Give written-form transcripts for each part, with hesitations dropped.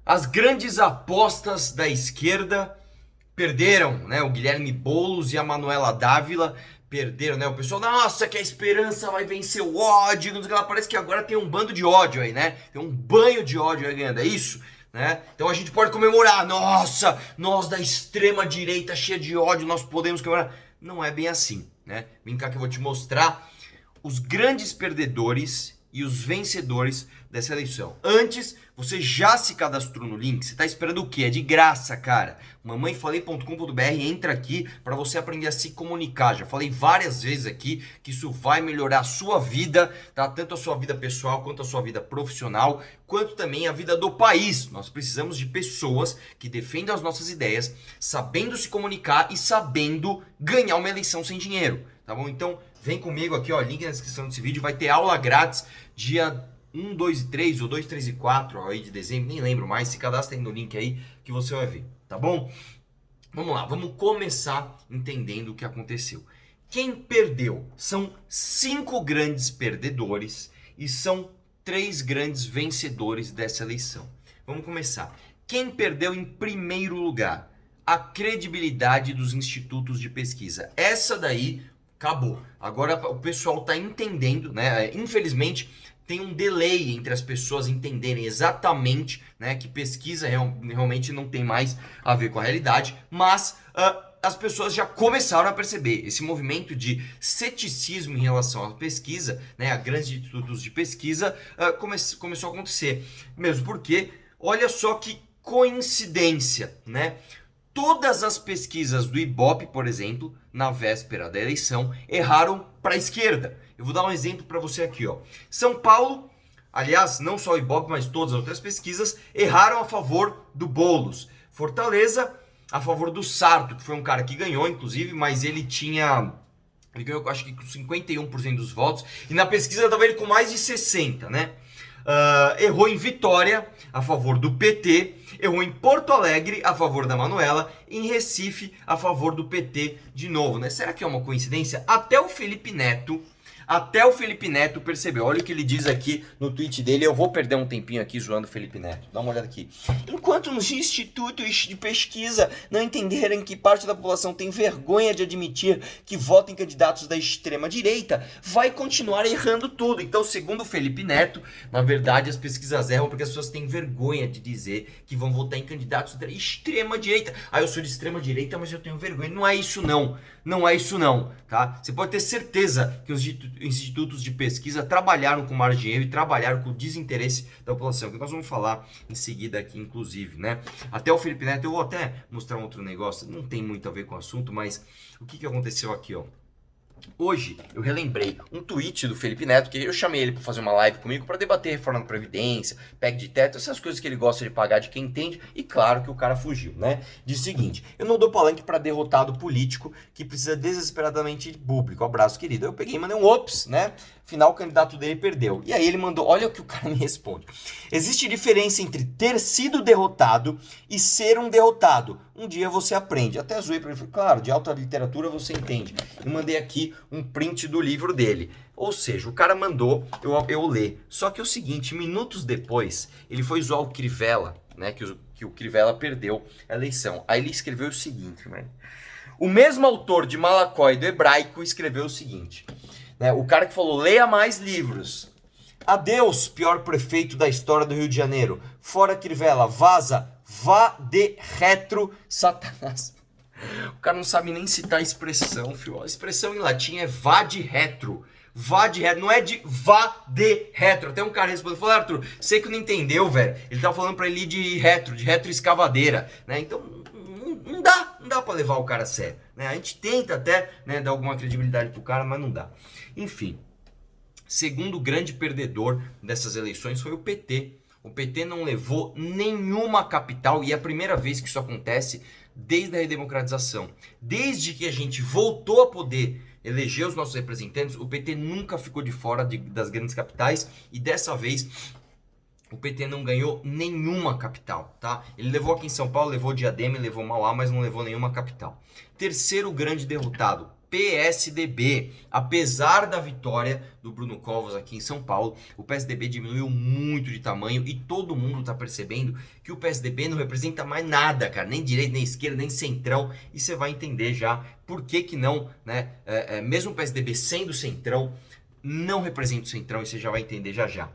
As grandes apostas da esquerda perderam, né? O Guilherme Boulos e a Manuela Dávila perderam, né? O pessoal, nossa, que a esperança vai vencer o ódio. Parece que agora tem um bando de ódio aí, né? Tem um banho de ódio aí ganhando, é isso? Né? Então a gente pode comemorar, nossa, nós da extrema direita cheia de ódio, nós podemos comemorar. Não é bem assim, né? Vem cá que eu vou te mostrar os grandes perdedores e os vencedores dessa eleição. Antes, você já se cadastrou no link? Você tá esperando o quê? É de graça, cara. Mamãefalei.com.br, entra aqui para você aprender a se comunicar. Já falei várias vezes aqui que isso vai melhorar a sua vida, tá? Tanto a sua vida pessoal, quanto a sua vida profissional, quanto também a vida do país. Nós precisamos de pessoas que defendam as nossas ideias, sabendo se comunicar e sabendo ganhar uma eleição sem dinheiro, tá bom? Então, vem comigo aqui, ó, link na descrição desse vídeo, vai ter aula grátis dia 1, 2 e 3 ou 2, 3 e 4 aí de dezembro, nem lembro mais, se cadastra aí no link aí que você vai ver, tá bom? Vamos lá, vamos começar entendendo o que aconteceu. Quem perdeu? São 5 grandes perdedores e são 3 grandes vencedores dessa eleição. Vamos começar. Quem perdeu em primeiro lugar? A credibilidade dos institutos de pesquisa. Essa daí acabou. Agora o pessoal está entendendo, né? Infelizmente tem um delay entre as pessoas entenderem exatamente, né, que pesquisa realmente não tem mais a ver com a realidade, mas as pessoas já começaram a perceber esse movimento de ceticismo em relação à pesquisa, né, a grandes institutos de pesquisa, começou a acontecer. Mesmo porque, olha só que coincidência, né? Todas as pesquisas do Ibope, por exemplo, na véspera da eleição, erraram para a esquerda. Eu vou dar um exemplo para você aqui, ó. São Paulo, aliás, não só o Ibope, mas todas as outras pesquisas, erraram a favor do Boulos. Fortaleza, a favor do Sarto, que foi um cara que ganhou, inclusive, mas ele ganhou, acho que com 51% dos votos, e na pesquisa estava ele com mais de 60%, né? Errou em Vitória, a favor do PT, errou em Porto Alegre, a favor da Manuela, em Recife, a favor do PT de novo, né? Será que é uma coincidência? Até o Felipe Neto percebeu. Olha o que ele diz aqui no tweet dele. Eu vou perder um tempinho aqui zoando o Felipe Neto. Dá uma olhada aqui. Enquanto nos institutos de pesquisa não entenderem que parte da população tem vergonha de admitir que vota em candidatos da extrema direita, vai continuar errando tudo. Então, segundo o Felipe Neto, na verdade as pesquisas erram porque as pessoas têm vergonha de dizer que vão votar em candidatos da extrema direita. Ah, eu sou de extrema direita, mas eu tenho vergonha. Não é isso não. Não é isso não, tá? Você pode ter certeza que os institutos de pesquisa trabalharam com margem de erro e trabalharam com o desinteresse da população, que nós vamos falar em seguida aqui, inclusive, né? Até o Felipe Neto, eu vou até mostrar um outro negócio, não tem muito a ver com o assunto, mas o que aconteceu aqui, ó? Hoje eu relembrei um tweet do Felipe Neto, que eu chamei ele para fazer uma live comigo para debater reforma da Previdência, PEC de teto, essas coisas que ele gosta de pagar de quem entende, e claro que o cara fugiu, né? Diz o seguinte: eu não dou palanque para derrotado político que precisa desesperadamente de público. Abraço, querido. Eu peguei e mandei um ops, né? Afinal, o candidato dele perdeu. E aí ele mandou, olha o que o cara me responde. Existe diferença entre ter sido derrotado e ser um derrotado. Um dia você aprende. Até zoei para ele. Claro, de alta literatura você entende. Eu mandei aqui um print do livro dele. Ou seja, o cara mandou eu ler. Só que é o seguinte, minutos depois, ele foi zoar o Crivella, né? Que o Crivella perdeu a eleição. Aí ele escreveu o seguinte, né? O mesmo autor de Malacói do Hebraico escreveu o seguinte, né? O cara que falou, leia mais livros. Adeus, pior prefeito da história do Rio de Janeiro. Fora Crivella, vaza, vá de retro, Satanás. O cara não sabe nem citar a expressão, filho. A expressão em latim é vá de retro. Vá de retro, não é de vá de retro. Até um cara respondeu, falou, Arthur, você que não entendeu, velho. Ele tava falando pra ele ir de retroescavadeira, né? Então, não dá pra levar o cara a sério, né? A gente tenta até, né, dar alguma credibilidade pro cara, mas não dá. Enfim, segundo grande perdedor dessas eleições foi o PT. O PT não levou nenhuma capital e é a primeira vez que isso acontece desde a redemocratização. Desde que a gente voltou a poder eleger os nossos representantes, o PT nunca ficou de fora das grandes capitais e dessa vez o PT não ganhou nenhuma capital, tá? Ele levou aqui em São Paulo, levou Diadema, levou Mauá, mas não levou nenhuma capital. Terceiro grande derrotado, PSDB. Apesar da vitória do Bruno Covas aqui em São Paulo, o PSDB diminuiu muito de tamanho e todo mundo tá percebendo que o PSDB não representa mais nada, cara, nem direita, nem esquerda, nem centrão, e você vai entender já por que não, né, mesmo o PSDB sendo centrão, não representa o centrão, e você já vai entender já já.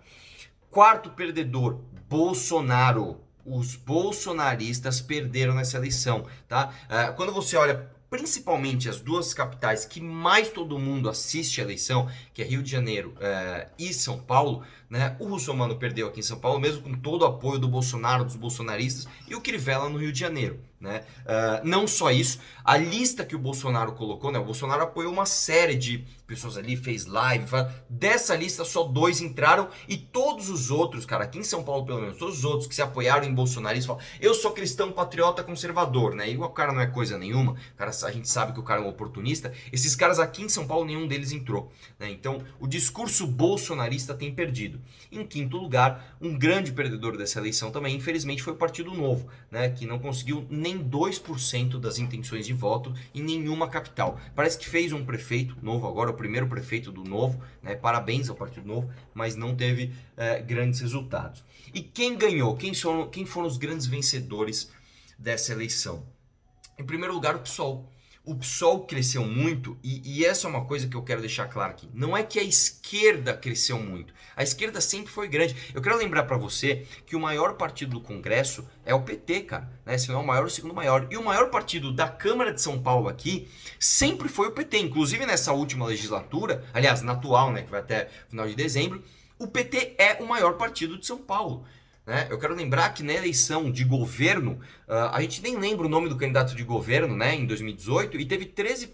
Quarto perdedor, Bolsonaro. Os bolsonaristas perderam nessa eleição, tá? Quando você olha principalmente as duas capitais que mais todo mundo assiste a eleição, que é Rio de Janeiro e São Paulo, né? O Russomano perdeu aqui em São Paulo, mesmo com todo o apoio do Bolsonaro, dos bolsonaristas, e o Crivella no Rio de Janeiro, né? Não só isso, a lista que o Bolsonaro colocou, né? O Bolsonaro apoiou uma série de pessoas ali, fez live, dessa lista só 2 entraram, e todos os outros, cara, aqui em São Paulo pelo menos, todos os outros que se apoiaram em bolsonarismo, falam, eu sou cristão, patriota, conservador, né? E o cara não é coisa nenhuma, a gente sabe que o cara é um oportunista, esses caras aqui em São Paulo, nenhum deles entrou, né? Então, o discurso bolsonarista tem perdido. Em quinto lugar, um grande perdedor dessa eleição também, infelizmente, foi o Partido Novo, né? Que não conseguiu nem 2% das intenções de voto em nenhuma capital. Parece que fez um prefeito novo agora, o primeiro prefeito do Novo, né? Parabéns ao Partido Novo, mas não teve grandes resultados. E quem ganhou? Quem foram os grandes vencedores dessa eleição? Em primeiro lugar, o PSOL. O PSOL cresceu muito e essa é uma coisa que eu quero deixar claro aqui. Não é que a esquerda cresceu muito. A esquerda sempre foi grande. Eu quero lembrar para você que o maior partido do Congresso é o PT, cara. Né? Se não é o maior, o segundo maior. E o maior partido da Câmara de São Paulo aqui sempre foi o PT. Inclusive nessa última legislatura, aliás, na atual, né, que vai até final de dezembro, o PT é o maior partido de São Paulo. Né? Eu quero lembrar que na eleição de governo, a gente nem lembra o nome do candidato de governo, né, em 2018, e teve 13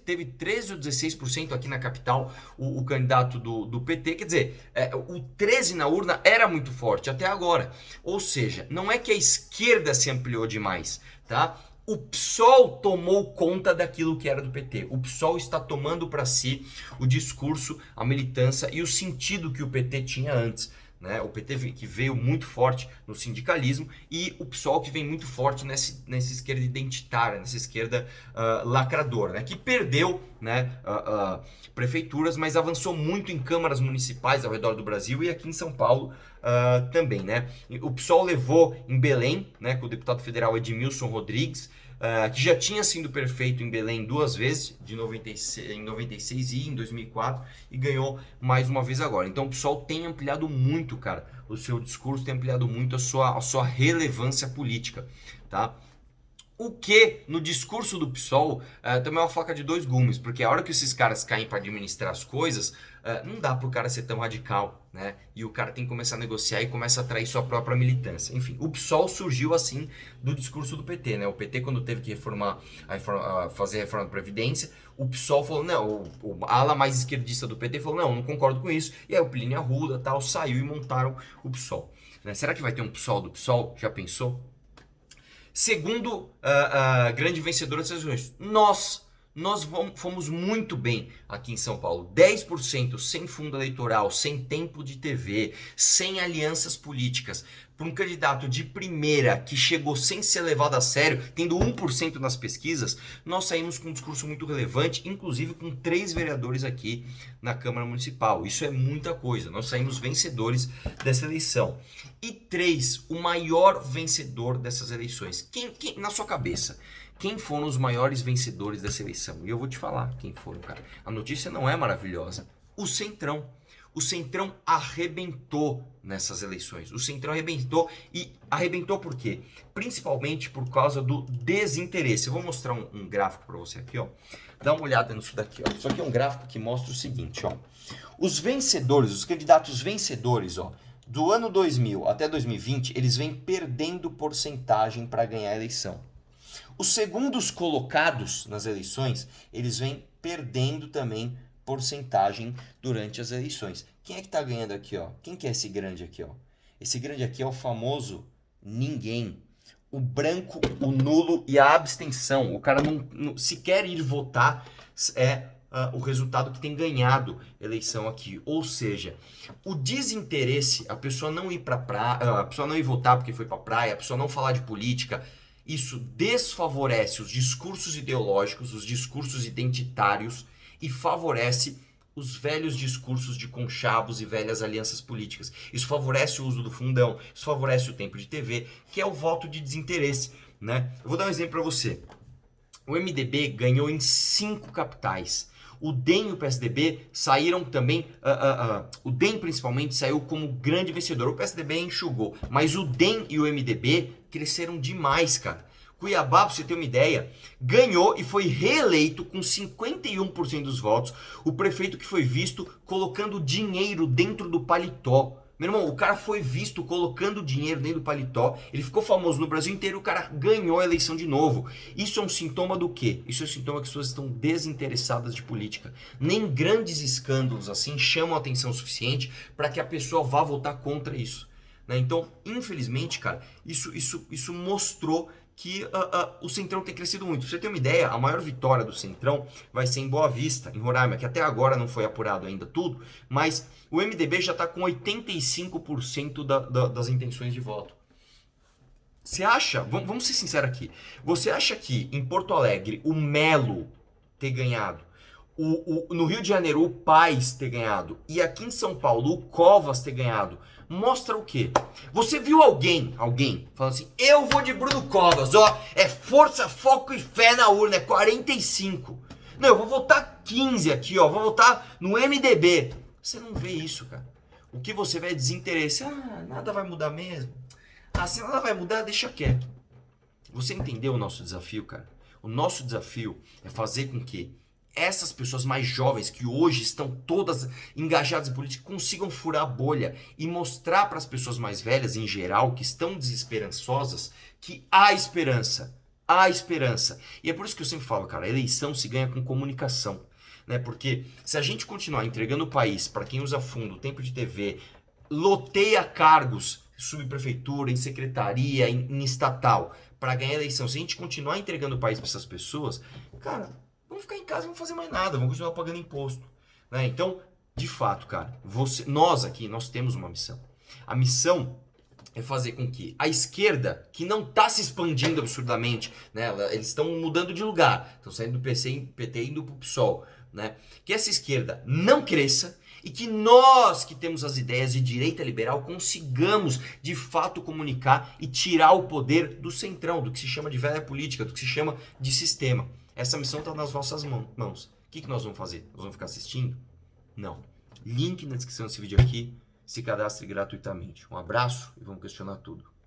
ou 16% aqui na capital o candidato do PT, quer dizer, o 13 na urna era muito forte até agora. Ou seja, não é que a esquerda se ampliou demais, tá? O PSOL tomou conta daquilo que era do PT. O PSOL está tomando para si o discurso, a militância e o sentido que o PT tinha antes. Né? O PT que veio muito forte no sindicalismo e o PSOL que vem muito forte nessa esquerda identitária, nessa esquerda lacradora, né? Que perdeu, né, prefeituras, mas avançou muito em câmaras municipais ao redor do Brasil e aqui em São Paulo também. Né? O PSOL levou em Belém, né, com o deputado federal Edmilson Rodrigues, que já tinha sido prefeito em Belém 2 vezes, em 96 e em 2004, e ganhou mais uma vez agora. Então o PSOL tem ampliado muito, cara, o seu discurso, tem ampliado muito a sua relevância política, tá? O que, no discurso do PSOL, também é uma faca de 2 gumes, porque a hora que esses caras caem para administrar as coisas, não dá pro cara ser tão radical, né? E o cara tem que começar a negociar e começa a atrair sua própria militância. Enfim, o PSOL surgiu assim do discurso do PT, né? O PT, quando teve que fazer a reforma da Previdência, o PSOL falou, não, a ala mais esquerdista do PT falou, não concordo com isso. E aí o Plínio Arruda, tal, saiu e montaram o PSOL. Né? Será que vai ter um PSOL do PSOL? Já pensou? Segundo grande vencedor dessas eleições, nós fomos muito bem aqui em São Paulo. 10% sem fundo eleitoral, sem tempo de TV, sem alianças políticas. Para um candidato de primeira que chegou sem ser levado a sério, tendo 1% nas pesquisas, nós saímos com um discurso muito relevante, inclusive com 3 vereadores aqui na Câmara Municipal. Isso é muita coisa. Nós saímos vencedores dessa eleição. E 3, o maior vencedor dessas eleições. Quem na sua cabeça? Quem foram os maiores vencedores dessa eleição? E eu vou te falar quem foram, cara. A notícia não é maravilhosa. O Centrão. O Centrão arrebentou nessas eleições. O Centrão arrebentou e arrebentou por quê? Principalmente por causa do desinteresse. Eu vou mostrar um gráfico para você aqui, ó. Dá uma olhada nisso daqui, ó. Isso aqui é um gráfico que mostra o seguinte, ó. Os vencedores, os candidatos vencedores, ó, do ano 2000 até 2020, eles vêm perdendo porcentagem para ganhar a eleição. Os segundos colocados nas eleições, eles vêm perdendo também porcentagem durante as eleições. Quem é que tá ganhando aqui, ó? Quem que é esse grande aqui, ó? Esse grande aqui é o famoso ninguém. O branco, o nulo e a abstenção. O cara não se quer ir votar, o resultado que tem ganhado eleição aqui. Ou seja, o desinteresse, a pessoa não ir pra praia, a pessoa não ir votar porque foi pra praia, a pessoa não falar de política, isso desfavorece os discursos ideológicos, os discursos identitários e favorece os velhos discursos de conchavos e velhas alianças políticas. Isso favorece o uso do fundão, isso favorece o tempo de TV, que é o voto de desinteresse, né? Eu vou dar um exemplo para você. O MDB ganhou em 5 capitais. O DEM e o PSDB saíram também, o DEM principalmente saiu como grande vencedor. O PSDB enxugou, mas o DEM e o MDB cresceram demais, cara. Cuiabá, pra você ter uma ideia, ganhou e foi reeleito com 51% dos votos. O prefeito que foi visto colocando dinheiro dentro do paletó. Meu irmão, o cara foi visto colocando dinheiro dentro do paletó, ele ficou famoso no Brasil inteiro, o cara ganhou a eleição de novo. Isso é um sintoma do quê? Isso é um sintoma que as pessoas estão desinteressadas de política. Nem grandes escândalos assim chamam a atenção suficiente para que a pessoa vá votar contra isso, né? Então, infelizmente, cara, isso mostrou que o Centrão tem crescido muito. Pra você ter uma ideia, a maior vitória do Centrão vai ser em Boa Vista, em Roraima, que até agora não foi apurado ainda tudo, mas o MDB já está com 85% das intenções de voto. Você acha, vamos ser sinceros aqui, você acha que em Porto Alegre o Melo ter ganhado, no Rio de Janeiro o Paes ter ganhado e aqui em São Paulo o Covas ter ganhado, mostra o quê? Você viu alguém falando assim, eu vou de Bruno Covas, ó, é força, foco e fé na urna, é 45. Não, eu vou votar 15 aqui, ó, vou votar no MDB. Você não vê isso, cara. O que você vê é desinteresse. Ah, nada vai mudar mesmo. Ah, se nada vai mudar, deixa quieto. Você entendeu o nosso desafio, cara? O nosso desafio é fazer com que essas pessoas mais jovens que hoje estão todas engajadas em política consigam furar a bolha e mostrar para as pessoas mais velhas em geral que estão desesperançosas que há esperança. Há esperança. E é por isso que eu sempre falo, cara, a eleição se ganha com comunicação, né? Porque se a gente continuar entregando o país para quem usa fundo, tempo de TV, loteia cargos, subprefeitura, em secretaria, em estatal, para ganhar eleição, se a gente continuar entregando o país para essas pessoas, cara, vamos ficar em casa, não vamos fazer mais nada, vamos continuar pagando imposto, né? Então, de fato, cara, nós aqui, nós temos uma missão. A missão é fazer com que a esquerda, que não está se expandindo absurdamente, né? Eles estão mudando de lugar, estão saindo do PT e indo para o PSOL, né? Que essa esquerda não cresça e que nós que temos as ideias de direita liberal consigamos de fato comunicar e tirar o poder do centrão, do que se chama de velha política, do que se chama de sistema. Essa missão está nas vossas mãos. O que nós vamos fazer? Nós vamos ficar assistindo? Não. Link na descrição desse vídeo aqui. Se cadastre gratuitamente. Um abraço e vamos questionar tudo.